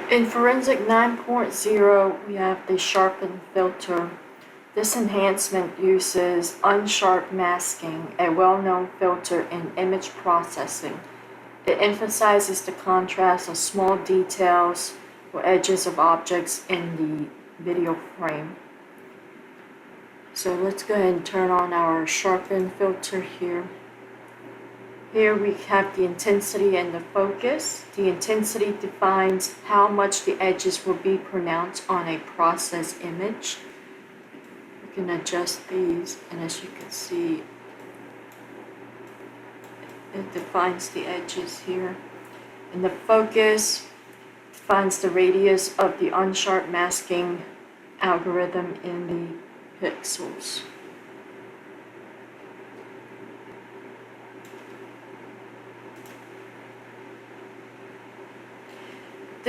In Forensic 9.0, we have the Sharpen Filter. This enhancement uses Unsharp Masking, a well-known filter in image processing. It emphasizes the contrast of small details or edges of objects in the video frame. So let's go ahead and turn on our Sharpen Filter here. Here we have the intensity and the focus. The intensity defines how much the edges will be pronounced on a processed image. We can adjust these, and as you can see, it defines the edges here. And the focus defines the radius of the Unsharp Masking algorithm in the pixels.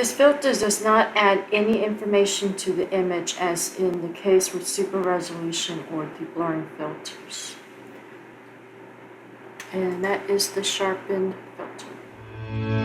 This filter does not add any information to the image, as in the case with super resolution or the blurring filters. And that is the Sharpen Filter.